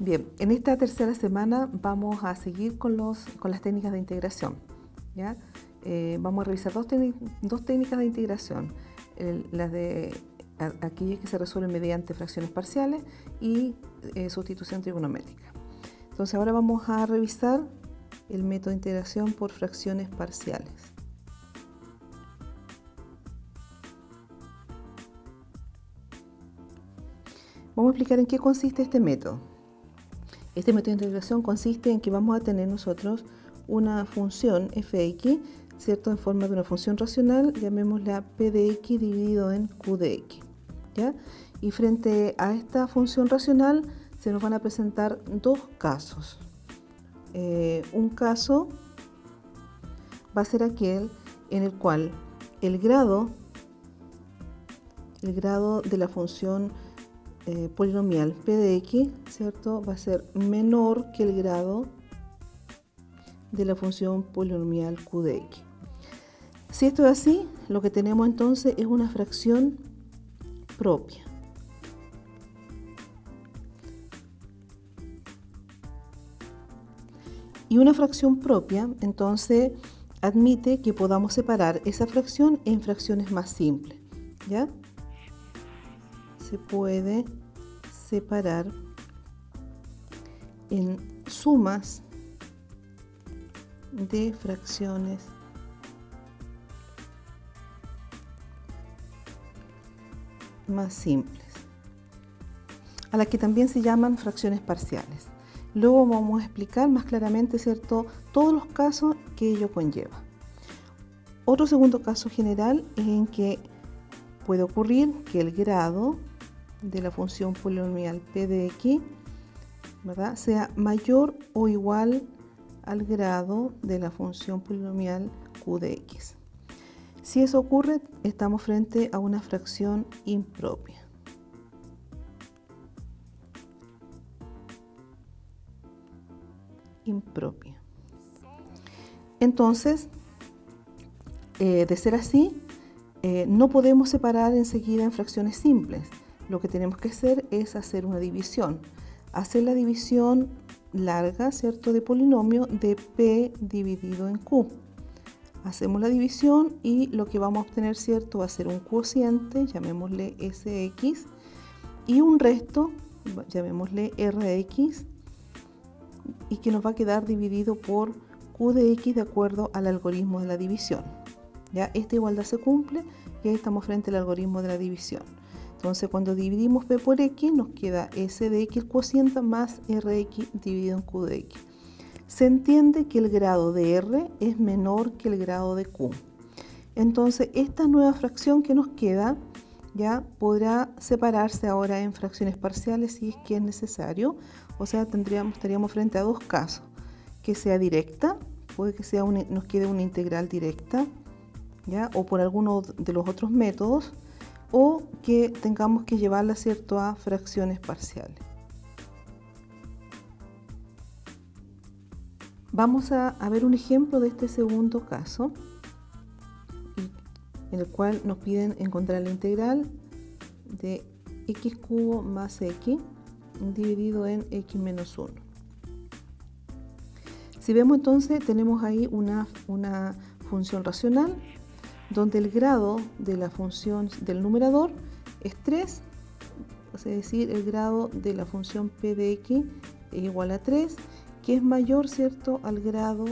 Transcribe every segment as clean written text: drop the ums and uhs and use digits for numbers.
Bien, en esta tercera semana vamos a seguir con las técnicas de integración, ¿ya? Vamos a revisar dos técnicas de integración, las de aquellas que se resuelven mediante fracciones parciales y sustitución trigonométrica. Entonces ahora vamos a revisar el método de integración por fracciones parciales. Vamos a explicar en qué consiste este método. Este método de integración consiste en que vamos a tener nosotros una función fx, ¿cierto?, en forma de una función racional, llamémosla p de x dividido en q de x, ¿ya? Y frente a esta función racional se nos van a presentar dos casos. Un caso va a ser aquel en el cual el grado de la función polinomial p de x, ¿cierto?, va a ser menor que el grado de la función polinomial q de x. Si esto es así, lo que tenemos entonces es una fracción propia. Y una fracción propia, entonces, admite que podamos separar esa fracción en fracciones más simples, ¿ya? Se puede separar en sumas de fracciones más simples, a las que también se llaman fracciones parciales. Luego vamos a explicar más claramente, ¿cierto?, todos los casos que ello conlleva. Otro segundo caso general es en que puede ocurrir que el grado de la función polinomial p de x, ¿verdad?, sea mayor o igual al grado de la función polinomial q de x. Si eso ocurre, estamos frente a una fracción impropia. Entonces, de ser así, no podemos separar enseguida en fracciones simples. Lo que tenemos que hacer es hacer una división. Hacer la división larga, ¿cierto?, de polinomio de p dividido en q. Hacemos la división y lo que vamos a obtener, ¿cierto?, va a ser un cociente, llamémosle sx, y un resto, llamémosle rx, y que nos va a quedar dividido por q de x de acuerdo al algoritmo de la división. ¿Ya? Esta igualdad se cumple y ahí estamos frente al algoritmo de la división. Entonces, cuando dividimos p por x, nos queda s de x el cociente más rx dividido en q de x. Se entiende que el grado de r es menor que el grado de q. Entonces, esta nueva fracción que nos queda ya podrá separarse ahora en fracciones parciales si es que es necesario. O sea, estaríamos frente a dos casos: que sea directa, puede que nos quede una integral directa, ¿ya?, o por alguno de los otros métodos, o que tengamos que llevarla, ¿cierto?, a fracciones parciales. Vamos a ver un ejemplo de este segundo caso, en el cual nos piden encontrar la integral de x cubo más x dividido en x menos 1. Si vemos, entonces tenemos ahí una función racional donde el grado de la función del numerador es 3, es decir, el grado de la función p de x es igual a 3, que es mayor, ¿cierto?, al grado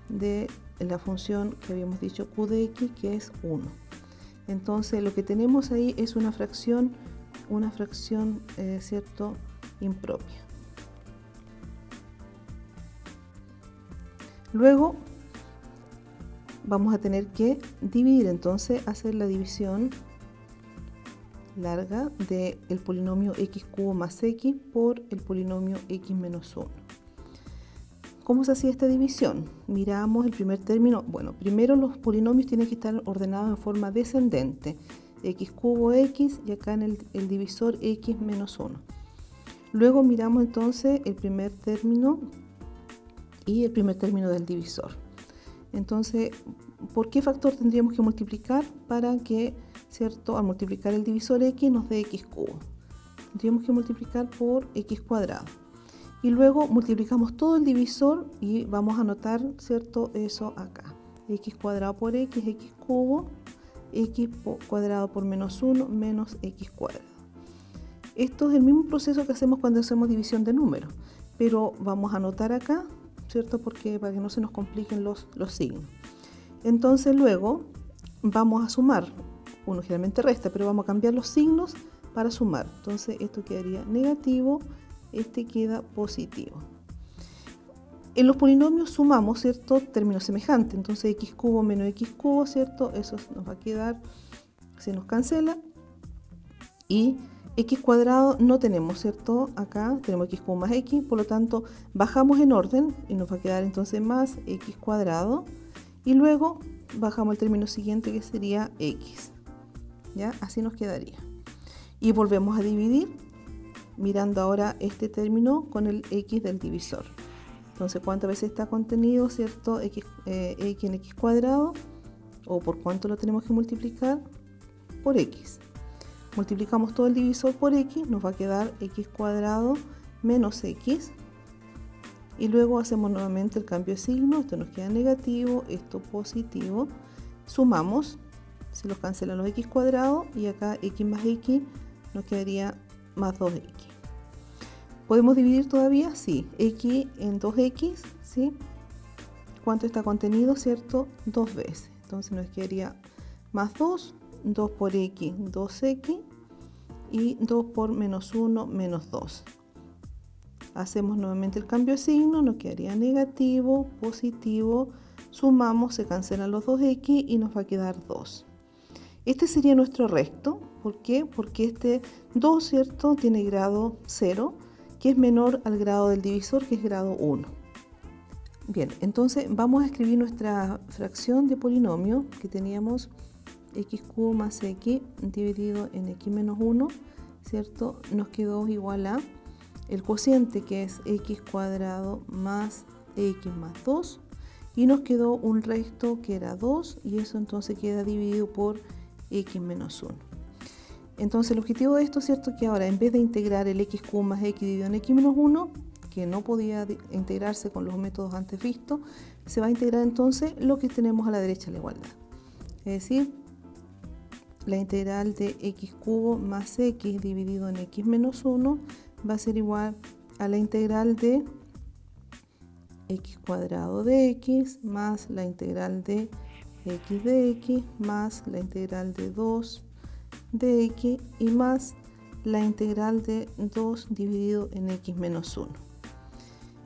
de la función que habíamos dicho q de x, que es 1. Entonces lo que tenemos ahí es una fracción, ¿cierto?, impropia. Luego vamos a tener que dividir, entonces hacer la división larga del polinomio x cubo más x por el polinomio x menos 1. ¿Cómo se hacía esta división? Miramos el primer término. Bueno, primero los polinomios tienen que estar ordenados en forma descendente. X cubo x y acá en el divisor x menos 1. Luego miramos entonces el primer término y el primer término del divisor. Entonces, ¿por qué factor tendríamos que multiplicar para que, ¿cierto?, al multiplicar el divisor x nos dé x cubo? Tendríamos que multiplicar por x cuadrado. y luego multiplicamos todo el divisor y vamos a anotar, ¿cierto?, eso acá. X cuadrado por X, X cubo, X cuadrado por menos 1 menos X cuadrado. Esto es el mismo proceso que hacemos cuando hacemos división de números, pero vamos a anotar acá, ¿cierto?, porque para que no se nos compliquen los signos. Entonces luego vamos a sumar. Uno generalmente resta, pero vamos a cambiar los signos para sumar. Entonces esto quedaría negativo, este queda positivo. En los polinomios sumamos, ¿cierto?, términos semejantes. Entonces x cubo menos x cubo, ¿cierto?, eso nos va a quedar, se nos cancela. Y x cuadrado no tenemos, ¿cierto? Acá tenemos x cubo más x, por lo tanto bajamos en orden y nos va a quedar entonces más x cuadrado. Y luego bajamos el término siguiente, que sería x. ¿Ya? Así nos quedaría. Y volvemos a dividir, mirando ahora este término con el x del divisor. Entonces, ¿cuántas veces está contenido, ¿cierto?, x en x cuadrado? ¿O por cuánto lo tenemos que multiplicar? Por x. Multiplicamos todo el divisor por x, nos va a quedar x cuadrado menos x. Y luego hacemos nuevamente el cambio de signo. Esto nos queda negativo, esto positivo. Sumamos, se los cancelan los x cuadrados y acá x más x nos quedaría más 2x. ¿Podemos dividir todavía? Sí. X en 2x, ¿sí? ¿Cuánto está contenido, cierto? 2 veces. Entonces nos quedaría más 2, 2 por x, 2x, y 2 por menos 1, menos 2. Hacemos nuevamente el cambio de signo, nos quedaría negativo, positivo, sumamos, se cancelan los 2x y nos va a quedar 2. Este sería nuestro resto. ¿Por qué? Porque este 2, ¿cierto?, tiene grado 0, que es menor al grado del divisor, que es grado 1. Bien, entonces vamos a escribir nuestra fracción de polinomio que teníamos, x cubo más x dividido en x menos 1, ¿cierto? Nos quedó igual a el cociente, que es x cuadrado más x más 2, y nos quedó un resto que era 2, y eso entonces queda dividido por x menos 1. Entonces el objetivo de esto, ¿cierto?, que ahora en vez de integrar el x cubo más x dividido en x menos 1, que no podía integrarse con los métodos antes vistos, se va a integrar entonces lo que tenemos a la derecha de la igualdad. Es decir, la integral de x cubo más x dividido en x menos 1 va a ser igual a la integral de x cuadrado de x más la integral de x más la integral de 2 de x y más la integral de 2 dividido en x menos 1.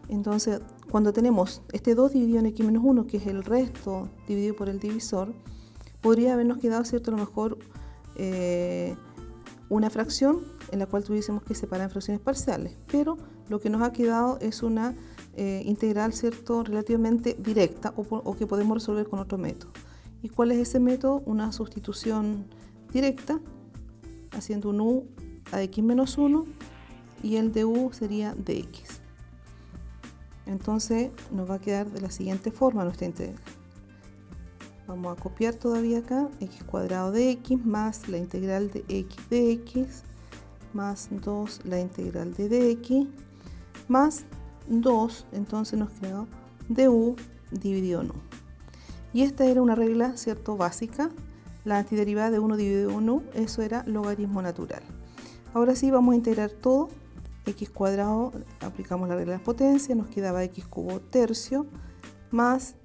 Entonces, cuando tenemos este 2 dividido en x menos 1, que es el resto dividido por el divisor, podría habernos quedado, ¿cierto?, a lo mejor una fracción en la cual tuviésemos que separar en fracciones parciales, pero lo que nos ha quedado es una integral, ¿cierto?, relativamente directa o que podemos resolver con otro método. ¿Y cuál es ese método? Una sustitución directa, haciendo un u a x menos 1 y el de u sería dx. Entonces nos va a quedar de la siguiente forma nuestra integral. Vamos a copiar todavía acá, x cuadrado de x más la integral de x más 2 la integral de dx más 2, entonces nos quedó du dividido en u. Y esta era una regla, ¿cierto?, básica. La antiderivada de 1 dividido en u, eso era logaritmo natural. Ahora sí vamos a integrar todo. X cuadrado, aplicamos la regla de las potencias, nos quedaba x cubo tercio más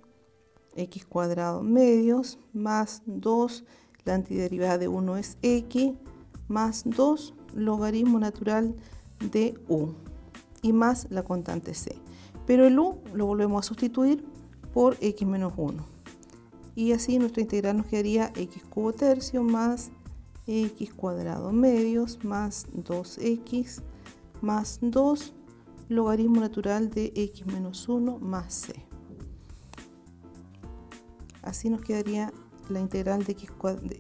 x cuadrado medios más 2, la antiderivada de 1 es x, más 2 logaritmo natural de u y más la constante c. Pero el u lo volvemos a sustituir por x menos 1. Y así nuestra integral nos quedaría x cubo tercio más x cuadrado medios más 2x más 2 logaritmo natural de x menos 1 más c. Así nos quedaría la integral de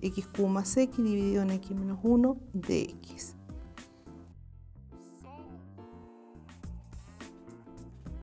x cubo más x dividido en x menos 1 de x.